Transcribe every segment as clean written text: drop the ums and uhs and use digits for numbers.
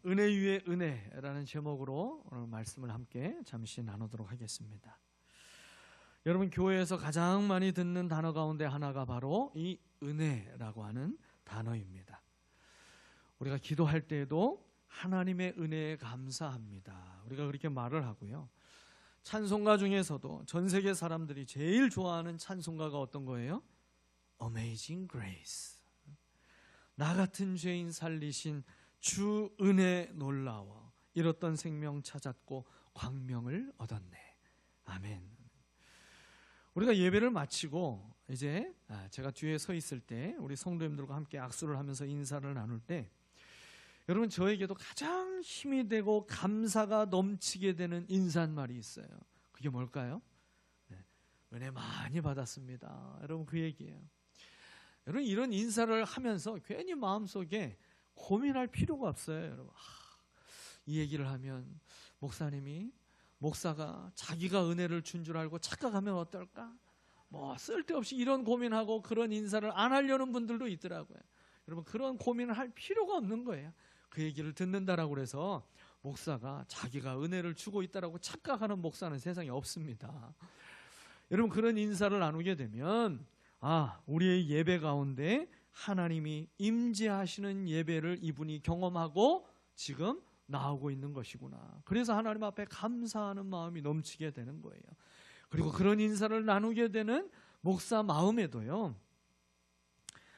은혜 위에 은혜라는 제목으로 오늘 말씀을 함께 잠시 나누도록 하겠습니다. 여러분, 교회에서 가장 많이 듣는 단어 가운데 하나가 바로 이 은혜라고 하는 단어입니다. 우리가 기도할 때에도 하나님의 은혜에 감사합니다, 우리가 그렇게 말을 하고요. 찬송가 중에서도 전 세계 사람들이 제일 좋아하는 찬송가가 어떤 거예요? Amazing Grace. 나 같은 죄인 살리신 주 은혜 놀라워 잃었던 생명 찾았고 광명을 얻었네. 아멘. 우리가 예배를 마치고 이제 제가 뒤에 서 있을 때 우리 성도님들과 함께 악수를 하면서 인사를 나눌 때 여러분, 저에게도 가장 힘이 되고 감사가 넘치게 되는 인사말이 있어요. 그게 뭘까요? 은혜 많이 받았습니다. 여러분, 그 얘기예요. 여러분, 이런 인사를 하면서 괜히 마음속에 고민할 필요가 없어요. 여러분, 이 얘기를 하면 목사가 자기가 은혜를 준 줄 알고 착각하면 어떨까? 쓸데없이 이런 고민하고 그런 인사를 안 하려는 분들도 있더라고요. 여러분, 그런 고민을 할 필요가 없는 거예요. 그 얘기를 듣는다라고 해서 목사가 자기가 은혜를 주고 있다라고 착각하는 목사는 세상에 없습니다. 여러분, 그런 인사를 나누게 되면 우리의 예배 가운데 하나님이 임재하시는 예배를 이분이 경험하고 지금 나오고 있는 것이구나. 그래서 하나님 앞에 감사하는 마음이 넘치게 되는 거예요. 그리고 그런 인사를 나누게 되는 목사 마음에도요,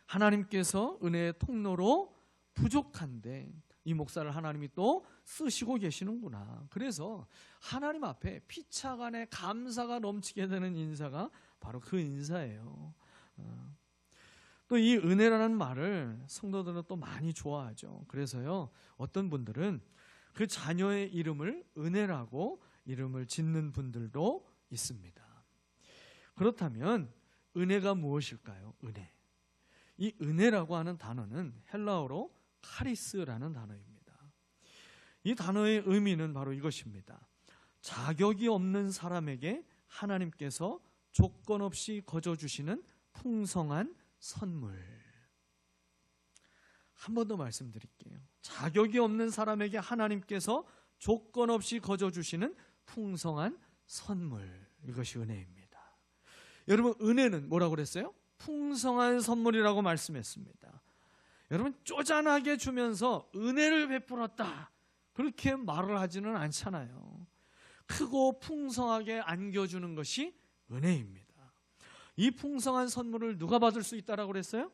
하나님께서 은혜의 통로로 부족한데 이 목사를 하나님이 또 쓰시고 계시는구나. 그래서 하나님 앞에 피차간에 감사가 넘치게 되는 인사가 바로 그 인사예요. 또 이 은혜라는 말을 성도들은 또 많이 좋아하죠. 그래서요, 어떤 분들은 그 자녀의 이름을 은혜라고 이름을 짓는 분들도 있습니다. 그렇다면 은혜가 무엇일까요? 은혜. 이 은혜라고 하는 단어는 헬라어로 카리스라는 단어입니다. 이 단어의 의미는 바로 이것입니다. 자격이 없는 사람에게 하나님께서 조건 없이 거저 주시는 풍성한 선물. 한 번 더 말씀드릴게요. 자격이 없는 사람에게 하나님께서 조건 없이 거저 주시는 풍성한 선물. 이것이 은혜입니다. 여러분, 은혜는 뭐라고 그랬어요? 풍성한 선물이라고 말씀했습니다. 여러분, 쪼잔하게 주면서 은혜를 베풀었다, 그렇게 말을 하지는 않잖아요. 크고 풍성하게 안겨주는 것이 은혜입니다. 이 풍성한 선물을 누가 받을 수 있다라고 그랬어요?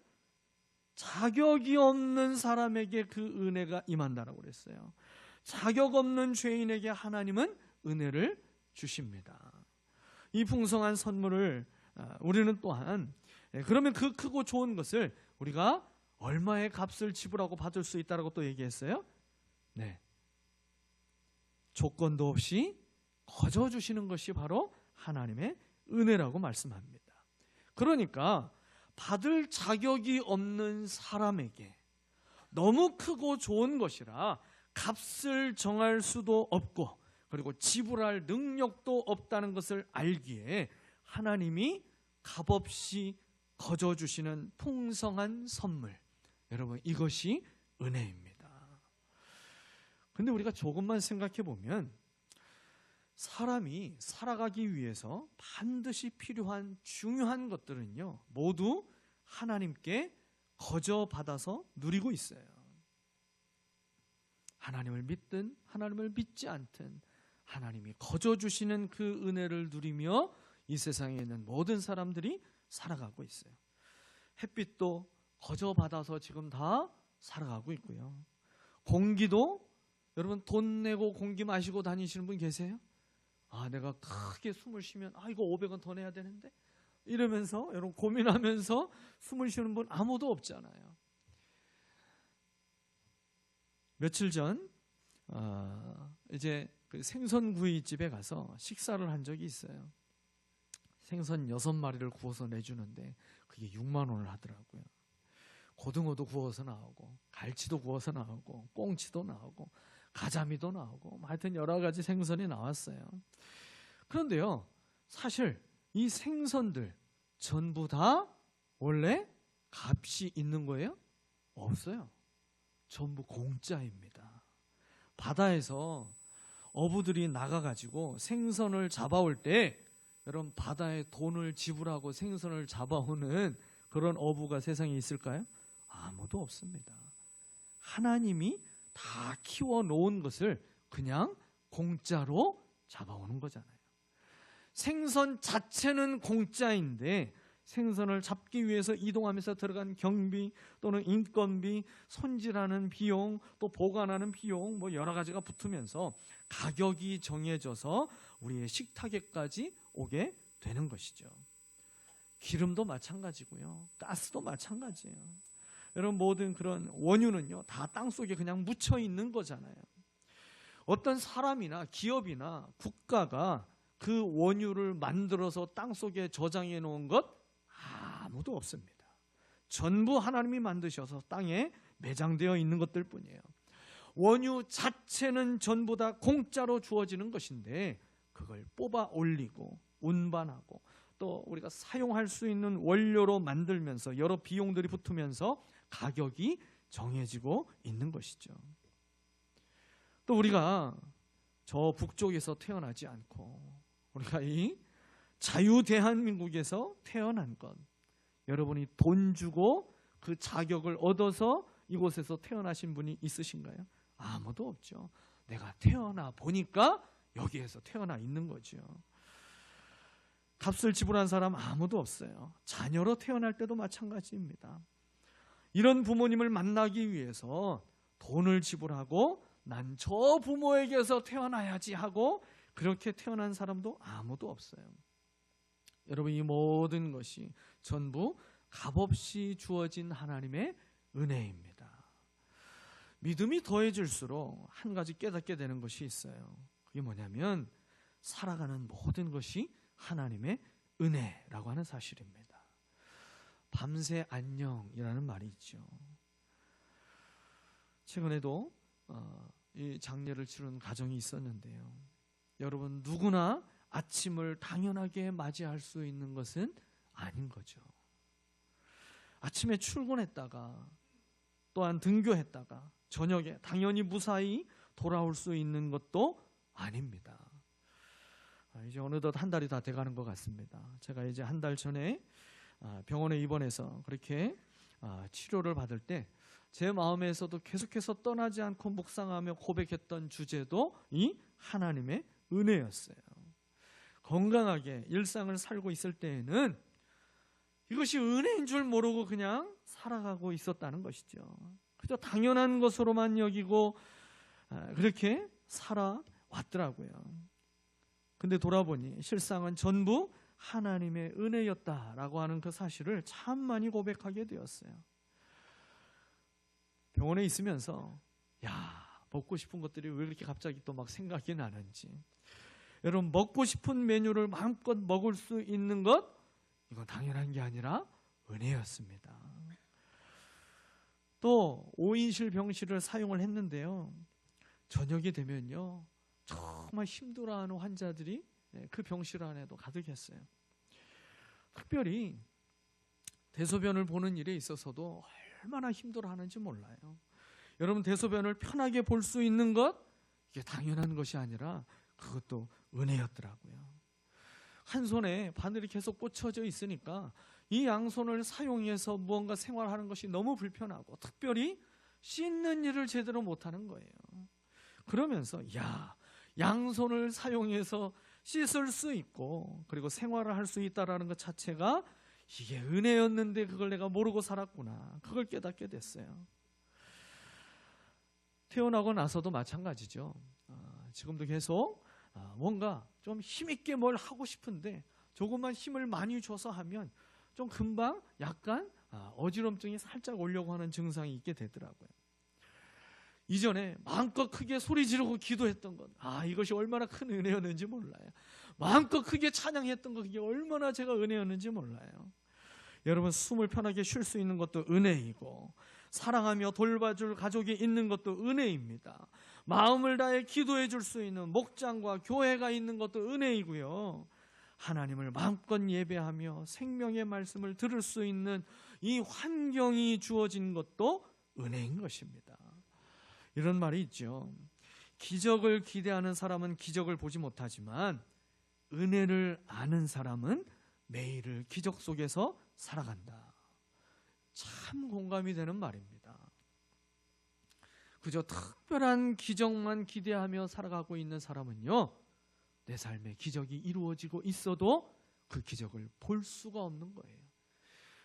자격이 없는 사람에게 그 은혜가 임한다라고 그랬어요. 자격 없는 죄인에게 하나님은 은혜를 주십니다. 이 풍성한 선물을 우리는 또한, 그러면 그 크고 좋은 것을 우리가 얼마의 값을 지불하고 받을 수 있다라고 또 얘기했어요? 네. 조건도 없이 거저 주시는 것이 바로 하나님의 은혜라고 말씀합니다. 그러니까 받을 자격이 없는 사람에게 너무 크고 좋은 것이라 값을 정할 수도 없고 그리고 지불할 능력도 없다는 것을 알기에 하나님이 값없이 거저 주시는 풍성한 선물, 여러분, 이것이 은혜입니다. 근데 우리가 조금만 생각해 보면 사람이 살아가기 위해서 반드시 필요한 중요한 것들은요, 모두 하나님께 거저 받아서 누리고 있어요. 하나님을 믿든 하나님을 믿지 않든 하나님이 거저 주시는 그 은혜를 누리며 이 세상에 있는 모든 사람들이 살아가고 있어요. 햇빛도 거저 받아서 지금 다 살아가고 있고요. 공기도 여러분, 돈 내고 공기 마시고 다니시는 분 계세요? 내가 크게 숨을 쉬면 이거 500원 더 내야 되는데 이러면서 여러분 고민하면서 숨을 쉬는 분 아무도 없잖아요. 며칠 전 이제 그 생선구이집에 가서 식사를 한 적이 있어요. 생선 6마리를 구워서 내주는데 그게 6만 원을 하더라고요. 고등어도 구워서 나오고 갈치도 구워서 나오고 꽁치도 나오고 가자미도 나오고 하여튼 여러 가지 생선이 나왔어요. 그런데요, 사실 이 생선들 전부 다 원래 값이 있는 거예요? 없어요. 전부 공짜입니다. 바다에서 어부들이 나가가지고 생선을 잡아올 때 여러분 바다에 돈을 지불하고 생선을 잡아오는 그런 어부가 세상에 있을까요? 아무도 없습니다. 하나님이 다 키워놓은 것을 그냥 공짜로 잡아오는 거잖아요. 생선 자체는 공짜인데 생선을 잡기 위해서 이동하면서 들어간 경비 또는 인건비, 손질하는 비용, 또 보관하는 비용 뭐 여러 가지가 붙으면서 가격이 정해져서 우리의 식탁에까지 오게 되는 것이죠. 기름도 마찬가지고요. 가스도 마찬가지예요. 여러분 모든 그런 원유는요 다 땅속에 그냥 묻혀 있는 거잖아요. 어떤 사람이나 기업이나 국가가 그 원유를 만들어서 땅속에 저장해 놓은 것 아무도 없습니다. 전부 하나님이 만드셔서 땅에 매장되어 있는 것들 뿐이에요. 원유 자체는 전부 다 공짜로 주어지는 것인데 그걸 뽑아 올리고 운반하고 또 우리가 사용할 수 있는 원료로 만들면서 여러 비용들이 붙으면서 가격이 정해지고 있는 것이죠. 또 우리가 저 북쪽에서 태어나지 않고 우리가 이 자유대한민국에서 태어난 것, 여러분이 돈 주고 그 자격을 얻어서 이곳에서 태어나신 분이 있으신가요? 아무도 없죠. 내가 태어나 보니까 여기에서 태어나 있는 거죠. 값을 지불한 사람 아무도 없어요. 자녀로 태어날 때도 마찬가지입니다. 이런 부모님을 만나기 위해서 돈을 지불하고 난 저 부모에게서 태어나야지 하고 그렇게 태어난 사람도 아무도 없어요. 여러분 이 모든 것이 전부 값없이 주어진 하나님의 은혜입니다. 믿음이 더해질수록 한 가지 깨닫게 되는 것이 있어요. 그게 뭐냐면 살아가는 모든 것이 하나님의 은혜라고 하는 사실입니다. 밤새 안녕이라는 말이 있죠. 최근에도 이 장례를 치른 가정이 있었는데요. 여러분 누구나 아침을 당연하게 맞이할 수 있는 것은 아닌 거죠. 아침에 출근했다가 또한 등교했다가 저녁에 당연히 무사히 돌아올 수 있는 것도 아닙니다. 이제 어느덧 한 달이 다 돼가는 것 같습니다. 제가 이제 한 달 전에 병원에 입원해서 그렇게 치료를 받을 때 제 마음에서도 계속해서 떠나지 않고 묵상하며 고백했던 주제도 이 하나님의 은혜였어요. 건강하게 일상을 살고 있을 때에는 이것이 은혜인 줄 모르고 그냥 살아가고 있었다는 것이죠. 그저 당연한 것으로만 여기고 그렇게 살아왔더라고요. 근데 돌아보니 실상은 전부 하나님의 은혜였다라고 하는 그 사실을 참 많이 고백하게 되었어요. 병원에 있으면서 먹고 싶은 것들이 왜 그렇게 갑자기 또 막 생각이 나는지, 여러분 먹고 싶은 메뉴를 마음껏 먹을 수 있는 것, 이건 당연한 게 아니라 은혜였습니다. 또 5인실 병실을 사용을 했는데요, 저녁이 되면요 정말 힘들어하는 환자들이 그 병실 안에도 가득했어요. 특별히 대소변을 보는 일에 있어서도 얼마나 힘들어하는지 몰라요. 여러분 대소변을 편하게 볼 수 있는 것, 이게 당연한 것이 아니라 그것도 은혜였더라고요. 한 손에 바늘이 계속 꽂혀져 있으니까 이 양손을 사용해서 무언가 생활하는 것이 너무 불편하고 특별히 씻는 일을 제대로 못하는 거예요. 그러면서 양손을 사용해서 씻을 수 있고 그리고 생활을 할 수 있다는 것 자체가 이게 은혜였는데 그걸 내가 모르고 살았구나, 그걸 깨닫게 됐어요. 태어나고 나서도 마찬가지죠. 지금도 계속 뭔가 좀 힘있게 뭘 하고 싶은데 조금만 힘을 많이 줘서 하면 좀 금방 약간 어지럼증이 살짝 오려고 하는 증상이 있게 되더라고요. 이전에 마음껏 크게 소리 지르고 기도했던 것, 이것이 얼마나 큰 은혜였는지 몰라요. 마음껏 크게 찬양했던 것, 그게 얼마나 제가 은혜였는지 몰라요. 여러분 숨을 편하게 쉴 수 있는 것도 은혜이고 사랑하며 돌봐줄 가족이 있는 것도 은혜입니다. 마음을 다해 기도해 줄 수 있는 목장과 교회가 있는 것도 은혜이고요. 하나님을 마음껏 예배하며 생명의 말씀을 들을 수 있는 이 환경이 주어진 것도 은혜인 것입니다. 이런 말이 있죠. 기적을 기대하는 사람은 기적을 보지 못하지만 은혜를 아는 사람은 매일을 기적 속에서 살아간다. 참 공감이 되는 말입니다. 그저 특별한 기적만 기대하며 살아가고 있는 사람은요, 내 삶에 기적이 이루어지고 있어도 그 기적을 볼 수가 없는 거예요.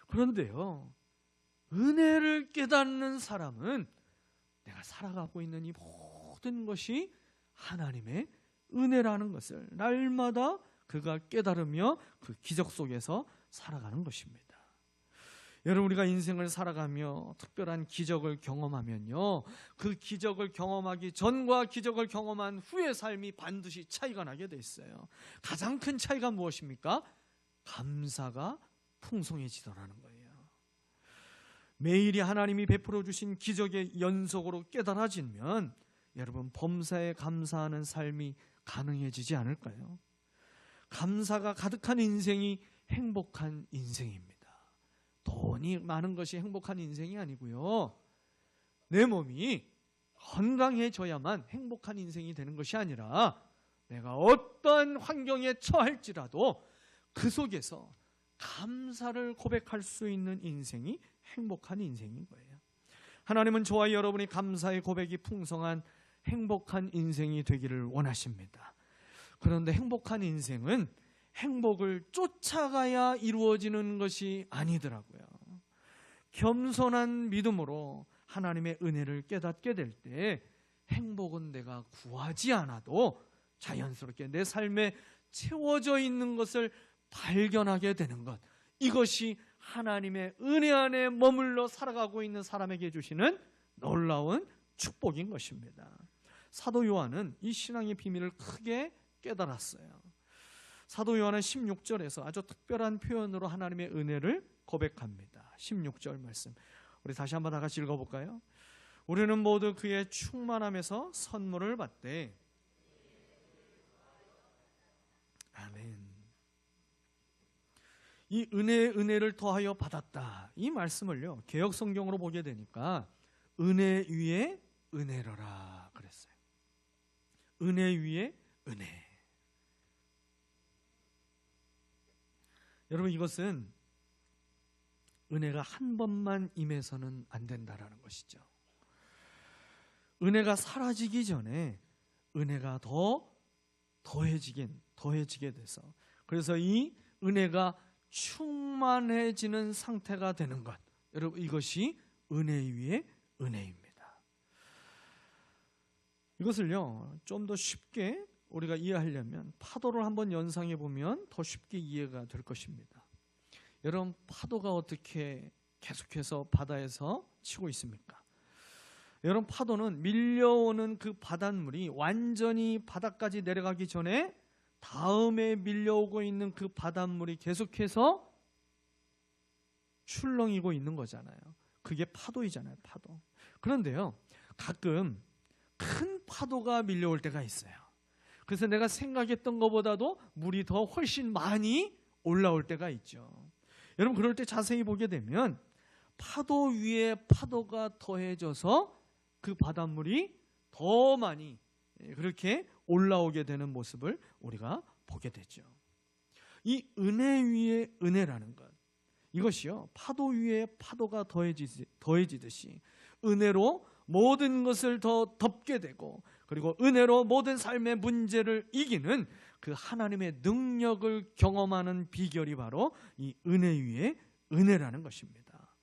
그런데요, 은혜를 깨닫는 사람은 내가 살아가고 있는 이 모든 것이 하나님의 은혜라는 것을 날마다 그가 깨달으며 그 기적 속에서 살아가는 것입니다. 여러분, 우리가 인생을 살아가며 특별한 기적을 경험하면요, 그 기적을 경험하기 전과 기적을 경험한 후의 삶이 반드시 차이가 나게 돼 있어요. 가장 큰 차이가 무엇입니까? 감사가 풍성해지더라는 거예요. 매일이 하나님이 베풀어 주신 기적의 연속으로 깨달아지면 여러분, 범사에 감사하는 삶이 가능해지지 않을까요? 감사가 가득한 인생이 행복한 인생입니다. 돈이 많은 것이 행복한 인생이 아니고요, 내 몸이 건강해져야만 행복한 인생이 되는 것이 아니라 내가 어떠한 환경에 처할지라도 그 속에서 감사를 고백할 수 있는 인생이 행복한 인생인 거예요. 하나님은 저와 여러분이 감사의 고백이 풍성한 행복한 인생이 되기를 원하십니다. 그런데 행복한 인생은 행복을 쫓아가야 이루어지는 것이 아니더라고요. 겸손한 믿음으로 하나님의 은혜를 깨닫게 될 때 행복은 내가 구하지 않아도 자연스럽게 내 삶에 채워져 있는 것을 발견하게 되는 것, 이것이 하나님의 은혜 안에 머물러 살아가고 있는 사람에게 주시는 놀라운 축복인 것입니다. 사도 요한은 이 신앙의 비밀을 크게 깨달았어요. 사도 요한은 16절에서 아주 특별한 표현으로 하나님의 은혜를 고백합니다. 16절 말씀, 우리 다시 한번 다 같이 읽어볼까요? 우리는 모두 그의 충만함에서 선물을 받되. 아멘. 이 은혜를 더하여 받았다, 이 말씀을요, 개역 성경으로 보게 되니까 은혜 위에 은혜로라 그랬어요. 은혜 위에 은혜. 여러분, 이것은 은혜가 한 번만 임해서는 안 된다라는 것이죠. 은혜가 사라지기 전에 은혜가 더해지게 돼서, 그래서 이 은혜가 충만해지는 상태가 되는 것, 여러분, 이것이 은혜 위에 은혜입니다. 이것을요, 좀 더 쉽게 우리가 이해하려면 파도를 한번 연상해 보면 더 쉽게 이해가 될 것입니다. 여러분, 파도가 어떻게 계속해서 바다에서 치고 있습니까? 여러분, 파도는 밀려오는 그 바닷물이 완전히 바다까지 내려가기 전에 다음에 밀려오고 있는 그 바닷물이 계속해서 출렁이고 있는 거잖아요. 그게 파도이잖아요, 파도. 그런데요, 가끔 큰 파도가 밀려올 때가 있어요. 그래서 내가 생각했던 것보다도 물이 더 훨씬 많이 올라올 때가 있죠. 여러분, 그럴 때 자세히 보게 되면 파도 위에 파도가 더해져서 그 바닷물이 더 많이 그렇게 올라오게 되는 모습을 우리가 보게 되죠. 이 은혜 위에 은혜라는 것, 이것이요, 파도 위에 파도가 더해지듯이 은혜로 모든 것을 더 덮게 되고, 그리고 은혜로 모든 삶의 문제를 이기는 그 하나님의 능력을 경험하는 비결이 바로 이 은혜 위에 은혜라는 것입니다.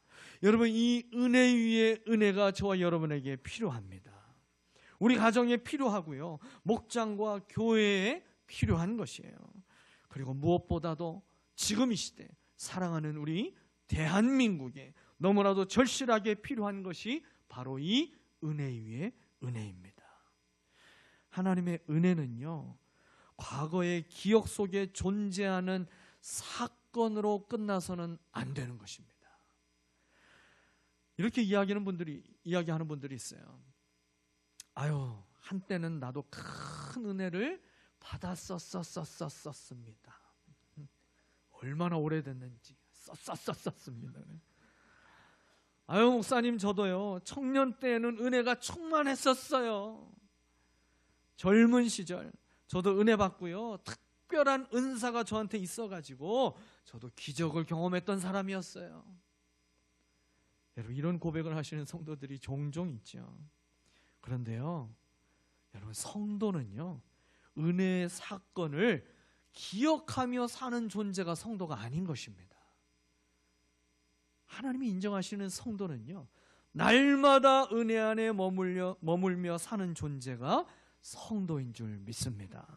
여러분, 이 은혜 위에 은혜가 저와 여러분에게 필요합니다. 우리 가정에 필요하고요, 목장과 교회에 필요한 것이에요. 그리고 무엇보다도 지금 이 시대 사랑하는 우리 대한민국에 너무나도 절실하게 필요한 것이 바로 이 은혜 위에 은혜입니다. 하나님의 은혜는요, 과거의 기억 속에 존재하는 사건으로 끝나서는 안 되는 것입니다. 이렇게 이야기하는 분들이 있어요. 아유, 한때는 나도 큰 은혜를 받았었습니다. 얼마나 오래됐는지 썼습니다. 아유, 목사님, 저도요, 청년 때에는 은혜가 충만했었어요. 젊은 시절 저도 은혜 받고요, 특별한 은사가 저한테 있어가지고 저도 기적을 경험했던 사람이었어요. 여러분, 이런 고백을 하시는 성도들이 종종 있죠. 그런데요, 여러분, 성도는요, 은혜의 사건을 기억하며 사는 존재가 성도가 아닌 것입니다. 하나님이 인정하시는 성도는요, 날마다 은혜 안에 머물며 사는 존재가 성도인 줄 믿습니다.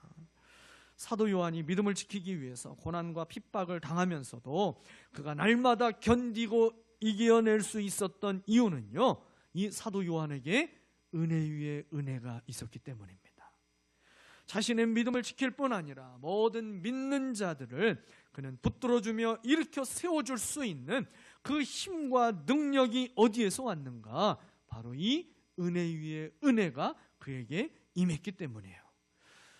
사도 요한이 믿음을 지키기 위해서 고난과 핍박을 당하면서도 그가 날마다 견디고 이겨낼 수 있었던 이유는요, 이 사도 요한에게 은혜 위에 은혜가 있었기 때문입니다. 자신의 믿음을 지킬 뿐 아니라 모든 믿는 자들을 그는 붙들어주며 일으켜 세워줄 수 있는 그 힘과 능력이 어디에서 왔는가? 바로 이 은혜 위에 은혜가 그에게 임했기 때문이에요.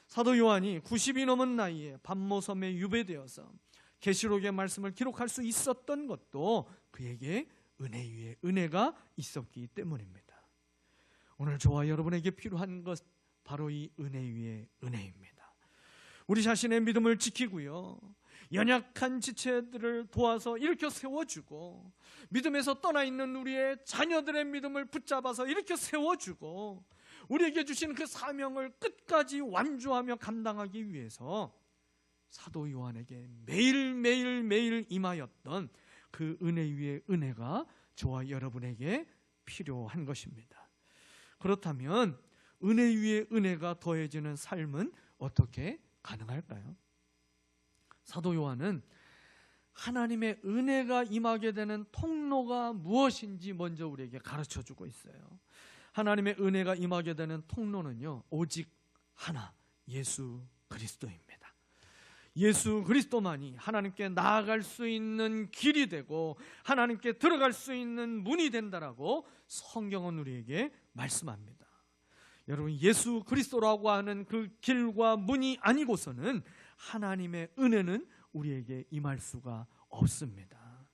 사도 요한이 90이 넘은 나이에 밤모섬에 유배되어서 계시록의 말씀을 기록할 수 있었던 것도 그에게 은혜 위에 은혜가 있었기 때문입니다. 오늘 저와 여러분에게 필요한 것, 바로 이 은혜 위에 은혜입니다. 우리 자신의 믿음을 지키고요, 연약한 지체들을 도와서 일으켜 세워주고, 믿음에서 떠나 있는 우리의 자녀들의 믿음을 붙잡아서 일으켜 세워주고, 우리에게 주신 그 사명을 끝까지 완주하며 감당하기 위해서 사도 요한에게 매일 임하였던 그 은혜 위에 은혜가 저와 여러분에게 필요한 것입니다. 그렇다면 은혜 위에 은혜가 더해지는 삶은 어떻게 가능할까요? 사도 요한은 하나님의 은혜가 임하게 되는 통로가 무엇인지 먼저 우리에게 가르쳐주고 있어요. 하나님의 은혜가 임하게 되는 통로는요, 오직 하나, 예수 그리스도입니다. 예수 그리스도만이 하나님께 나아갈 수 있는 길이 되고 하나님께 들어갈 수 있는 문이 된다라고 성경은 우리에게 말씀합니다. 여러분, 예수 그리스도라고 하는 그 길과 문이 아니고서는 하나님의 은혜는 우리에게 임할 수가 없습니다.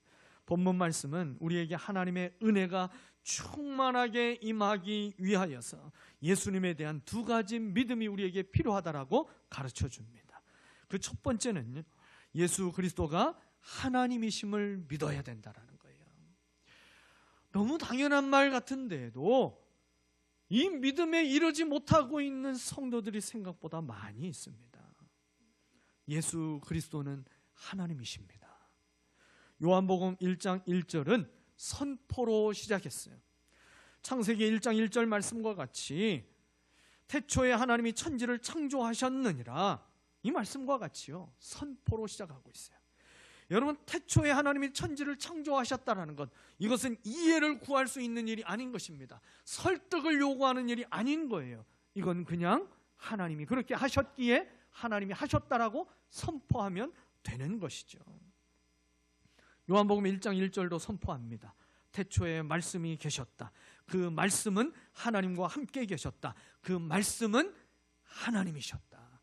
본문 말씀은 우리에게 하나님의 은혜가 충만하게 임하기 위하여서 예수님에 대한 두 가지 믿음이 우리에게 필요하다라고 가르쳐 줍니다. 그 첫 번째는 예수 그리스도가 하나님이심을 믿어야 된다라는 거예요. 너무 당연한 말 같은데도 이 믿음에 이르지 못하고 있는 성도들이 생각보다 많이 있습니다. 예수 그리스도는 하나님이십니다. 요한복음 1장 1절은 선포로 시작했어요. 창세기 1장 1절 말씀과 같이 태초에 하나님이 천지를 창조하셨느니라, 이 말씀과 같이요, 선포로 시작하고 있어요. 여러분, 태초에 하나님이 천지를 창조하셨다는 것, 이것은 이해를 구할 수 있는 일이 아닌 것입니다. 설득을 요구하는 일이 아닌 거예요. 이건 그냥 하나님이 그렇게 하셨기에 하나님이 하셨다라고 선포하면 되는 것이죠. 요한복음 1장 1절도 선포합니다. 태초에 말씀이 계셨다. 그 말씀은 하나님과 함께 계셨다. 그 말씀은 하나님이셨다.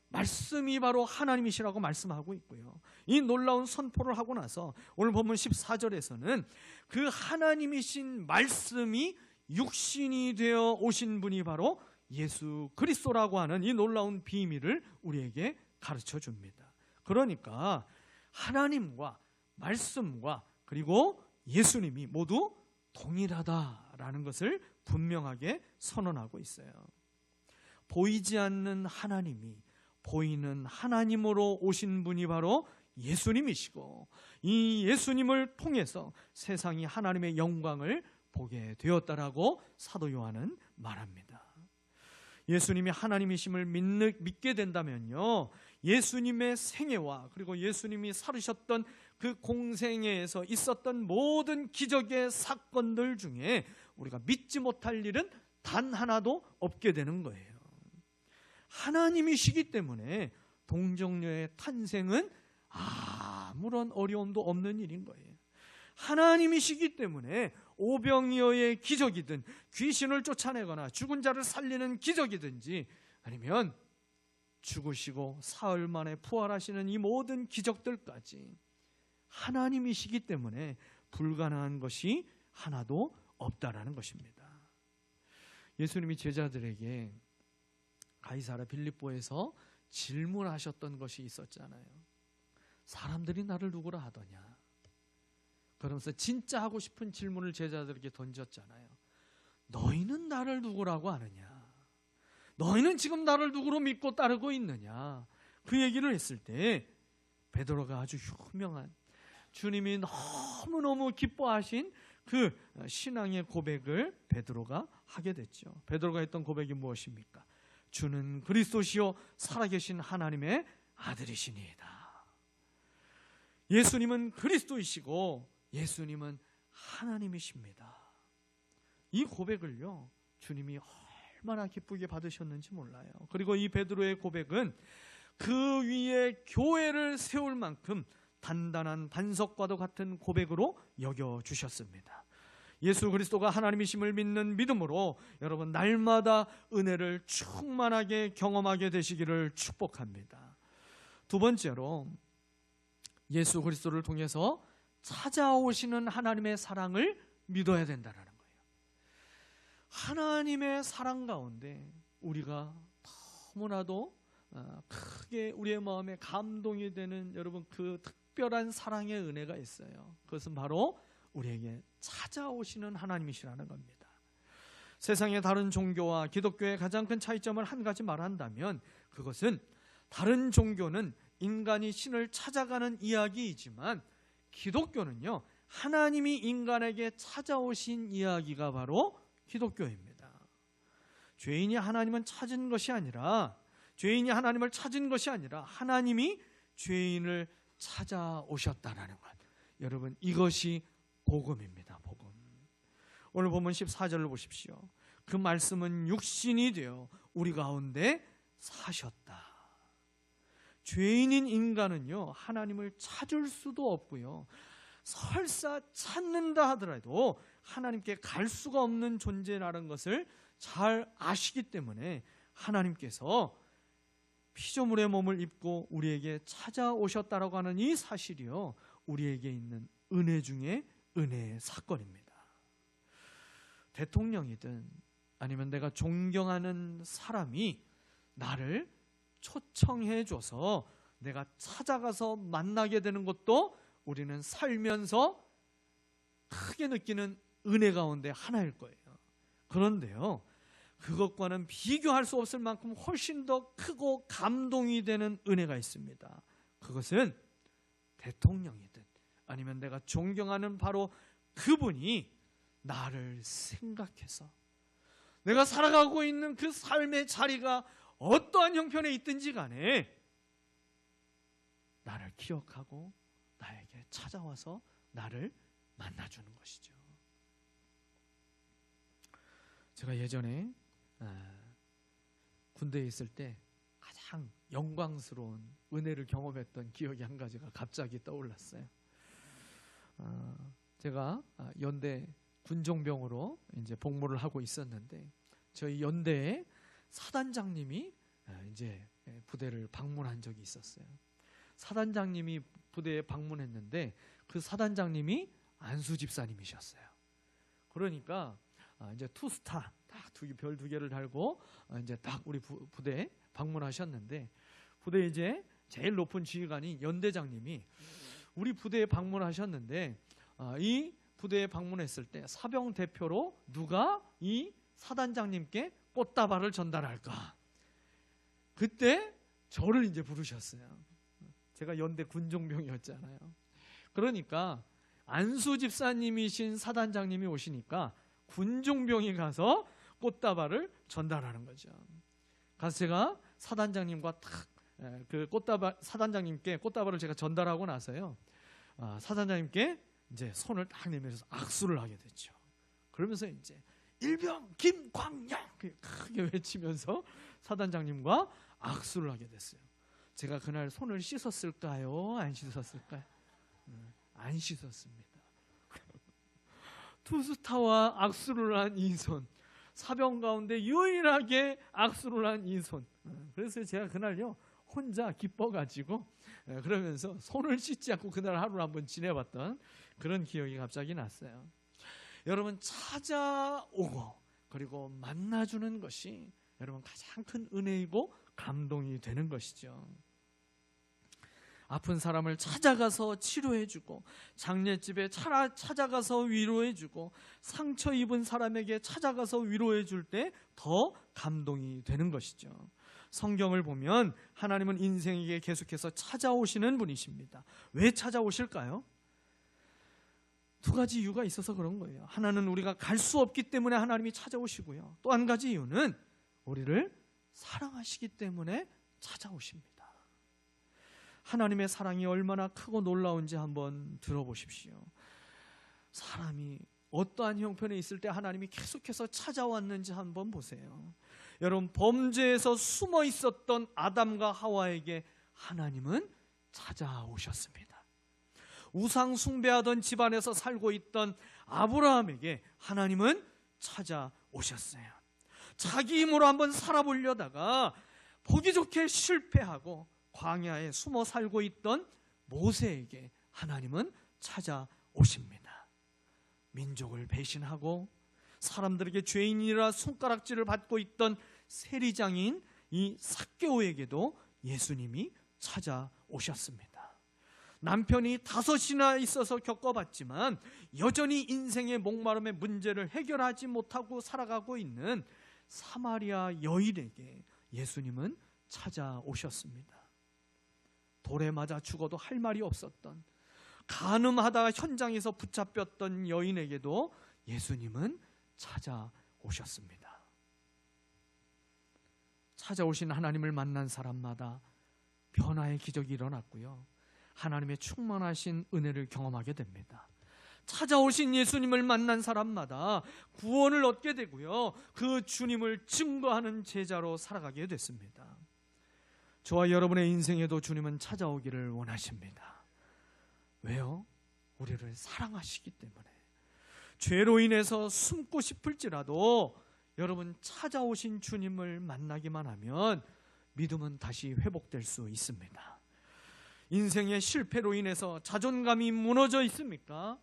말씀이 바로 하나님이시라고 말씀하고 있고요. 이 놀라운 선포를 하고 나서 오늘 본문 14절에서는 그 하나님이신 말씀이 육신이 되어 오신 분이 바로 예수 그리스도라고 하는 이 놀라운 비밀을 우리에게 가르쳐 줍니다. 그러니까 하나님과 말씀과 그리고 예수님이 모두 동일하다라는 것을 분명하게 선언하고 있어요. 보이지 않는 하나님이 보이는 하나님으로 오신 분이 바로 예수님이시고, 이 예수님을 통해서 세상이 하나님의 영광을 보게 되었다라고 사도 요한은 말합니다. 예수님이 하나님이심을 믿게 된다면요, 예수님의 생애와 그리고 예수님이 살으셨던 그 공생애에서 있었던 모든 기적의 사건들 중에 우리가 믿지 못할 일은 단 하나도 없게 되는 거예요. 하나님이시기 때문에 동정녀의 탄생은 아무런 어려움도 없는 일인 거예요. 하나님이시기 때문에 오병이어의 기적이든 귀신을 쫓아내거나 죽은 자를 살리는 기적이든지 아니면 죽으시고 사흘 만에 부활하시는 이 모든 기적들까지 하나님이시기 때문에 불가능한 것이 하나도 없다라는 것입니다. 예수님이 제자들에게 가이사랴 빌립보에서 질문하셨던 것이 있었잖아요. 사람들이 나를 누구라 하더냐. 그러면서 진짜 하고 싶은 질문을 제자들에게 던졌잖아요. 너희는 나를 누구라고 아느냐? 너희는 지금 나를 누구로 믿고 따르고 있느냐? 그 얘기를 했을 때 베드로가 아주 유명한, 주님이 너무너무 기뻐하신 그 신앙의 고백을 베드로가 하게 됐죠. 베드로가 했던 고백이 무엇입니까? 주는 그리스도시요 살아계신 하나님의 아들이시니이다. 예수님은 그리스도이시고 예수님은 하나님이십니다. 이 고백을요, 주님이 얼마나 기쁘게 받으셨는지 몰라요. 그리고 이 베드로의 고백은 그 위에 교회를 세울 만큼 단단한 반석과도 같은 고백으로 여겨주셨습니다. 예수 그리스도가 하나님이심을 믿는 믿음으로 여러분 날마다 은혜를 충만하게 경험하게 되시기를 축복합니다. 두 번째로 예수 그리스도를 통해서 찾아오시는 하나님의 사랑을 믿어야 된다는 거예요. 하나님의 사랑 가운데 우리가 너무나도 크게 우리의 마음에 감동이 되는 여러분 그 특별한 사랑의 은혜가 있어요. 그것은 바로 우리에게 찾아오시는 하나님이시라는 겁니다. 세상의 다른 종교와 기독교의 가장 큰 차이점을 한 가지 말한다면 그것은 다른 종교는 인간이 신을 찾아가는 이야기이지만 기독교는요, 하나님이 인간에게 찾아오신 이야기가 바로 기독교입니다. 죄인이 하나님을 찾은 것이 아니라 하나님이 죄인을 찾아오셨다는 것. 여러분 이것이 복음입니다. 복음. 오늘 본문 14절을 보십시오. 그 말씀은 육신이 되어 우리 가운데 사셨다. 죄인인 인간은요, 하나님을 찾을 수도 없고요, 설사 찾는다 하더라도 하나님께 갈 수가 없는 존재라는 것을 잘 아시기 때문에 하나님께서 피조물의 몸을 입고 우리에게 찾아오셨다라고 하는 이 사실이요, 우리에게 있는 은혜 중에 은혜의 사건입니다. 대통령이든 아니면 내가 존경하는 사람이 나를 초청해줘서 내가 찾아가서 만나게 되는 것도 우리는 살면서 크게 느끼는 은혜 가운데 하나일 거예요. 그런데요, 그것과는 비교할 수 없을 만큼 훨씬 더 크고 감동이 되는 은혜가 있습니다. 그것은 대통령이든 아니면 내가 존경하는 바로 그분이 나를 생각해서 내가 살아가고 있는 그 삶의 자리가 어떠한 형편에 있든지 간에 나를 기억하고 나에게 찾아와서 나를 만나주는 것이죠. 제가 예전에 군대에 있을 때 가장 영광스러운 은혜를 경험했던 기억이 한 가지가 갑자기 떠올랐어요. 제가 연대 군종병으로 이제 복무를 하고 있었는데 저희 연대에 사단장님이 이제 부대를 방문한 적이 있었어요. 사단장님이 부대에 방문했는데 그 사단장님이 안수 집사님이셨어요. 그러니까 이제 투스타 딱 별 두 개를 달고 이제 딱 우리 부대에 방문하셨는데 부대 이제 제일 높은 지휘관인 연대장님이 우리 부대에 방문하셨는데 이 부대에 방문했을 때 사병 대표로 누가 이 사단장님께 꽃다발을 전달할까? 그때 저를 이제 부르셨어요. 제가 연대 군종병이었잖아요. 그러니까 안수 집사님이신 사단장님이 오시니까 군종병이 가서 꽃다발을 전달하는 거죠. 그래서 제가 사단장님과 그 사단장님께 꽃다발을 제가 전달하고 나서요, 사단장님께 이제 손을 딱 내밀어서 악수를 하게 됐죠. 그러면서 이제 일병 김광양 크게 외치면서 사단장님과 악수를 하게 됐어요. 제가 그날 손을 씻었을까요? 안 씻었을까요? 안 씻었습니다. 투스타와 악수를 한 이 손, 사병 가운데 유일하게 악수를 한 이 손. 그래서 제가 그날요 혼자 기뻐가지고 그러면서 손을 씻지 않고 그날 하루를 한번 지내봤던 그런 기억이 갑자기 났어요. 여러분 찾아오고 그리고 만나주는 것이 여러분 가장 큰 은혜이고 감동이 되는 것이죠. 아픈 사람을 찾아가서 치료해주고, 장례집에 찾아가서 위로해주고, 상처 입은 사람에게 찾아가서 위로해줄 때 더 감동이 되는 것이죠. 성경을 보면 하나님은 인생에게 계속해서 찾아오시는 분이십니다. 왜 찾아오실까요? 두 가지 이유가 있어서 그런 거예요. 하나는 우리가 갈 수 없기 때문에 하나님이 찾아오시고요. 또 한 가지 이유는 우리를 사랑하시기 때문에 찾아오십니다. 하나님의 사랑이 얼마나 크고 놀라운지 한번 들어보십시오. 사람이 어떠한 형편에 있을 때 하나님이 계속해서 찾아왔는지 한번 보세요. 여러분, 범죄에서 숨어 있었던 아담과 하와에게 하나님은 찾아오셨습니다. 우상 숭배하던 집안에서 살고 있던 아브라함에게 하나님은 찾아오셨어요. 자기 힘으로 한번 살아보려다가 보기 좋게 실패하고 광야에 숨어 살고 있던 모세에게 하나님은 찾아오십니다. 민족을 배신하고 사람들에게 죄인이라 손가락질을 받고 있던 세리장인 이 삭개오에게도 예수님이 찾아오셨습니다. 남편이 5이나 있어서 겪어봤지만 여전히 인생의 목마름의 문제를 해결하지 못하고 살아가고 있는 사마리아 여인에게 예수님은 찾아오셨습니다. 돌에 맞아 죽어도 할 말이 없었던, 간음하다가 현장에서 붙잡혔던 여인에게도 예수님은 찾아오셨습니다. 찾아오신 하나님을 만난 사람마다 변화의 기적이 일어났고요, 하나님의 충만하신 은혜를 경험하게 됩니다. 찾아오신 예수님을 만난 사람마다 구원을 얻게 되고요, 그 주님을 증거하는 제자로 살아가게 됐습니다. 저와 여러분의 인생에도 주님은 찾아오기를 원하십니다. 왜요? 우리를 사랑하시기 때문에. 죄로 인해서 숨고 싶을지라도 여러분, 찾아오신 주님을 만나기만 하면 믿음은 다시 회복될 수 있습니다. 인생의 실패로 인해서 자존감이 무너져 있습니까?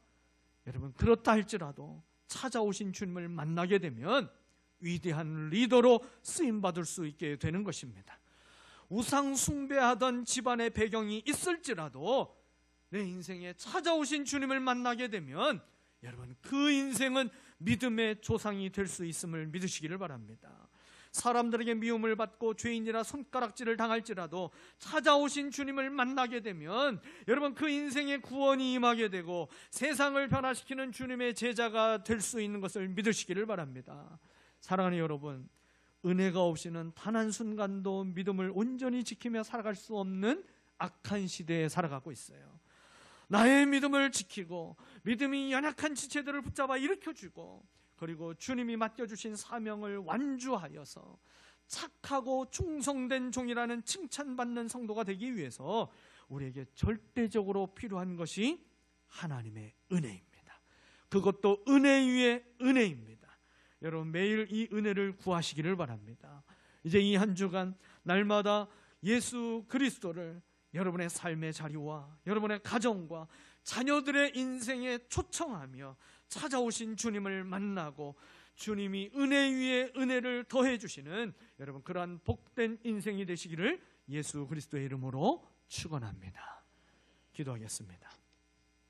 여러분, 그렇다 할지라도 찾아오신 주님을 만나게 되면 위대한 리더로 쓰임받을 수 있게 되는 것입니다. 우상 숭배하던 집안의 배경이 있을지라도 내 인생에 찾아오신 주님을 만나게 되면 여러분, 그 인생은 믿음의 조상이 될 수 있음을 믿으시기를 바랍니다. 사람들에게 미움을 받고 죄인이라 손가락질을 당할지라도 찾아오신 주님을 만나게 되면 여러분, 그 인생의 구원이 임하게 되고 세상을 변화시키는 주님의 제자가 될 수 있는 것을 믿으시기를 바랍니다. 사랑하는 여러분, 은혜가 없이는 단 한순간도 믿음을 온전히 지키며 살아갈 수 없는 악한 시대에 살아가고 있어요. 나의 믿음을 지키고 믿음이 연약한 지체들을 붙잡아 일으켜주고, 그리고 주님이 맡겨주신 사명을 완주하여서 착하고 충성된 종이라는 칭찬받는 성도가 되기 위해서 우리에게 절대적으로 필요한 것이 하나님의 은혜입니다. 그것도 은혜 위에 은혜입니다. 여러분, 매일 이 은혜를 구하시기를 바랍니다. 이제 이 한 주간 날마다 예수 그리스도를 여러분의 삶의 자리와 여러분의 가정과 자녀들의 인생에 초청하며 찾아오신 주님을 만나고 주님이 은혜 위에 은혜를 더해 주시는 여러분, 그러한 복된 인생이 되시기를 예수 그리스도의 이름으로 축원합니다. 기도하겠습니다.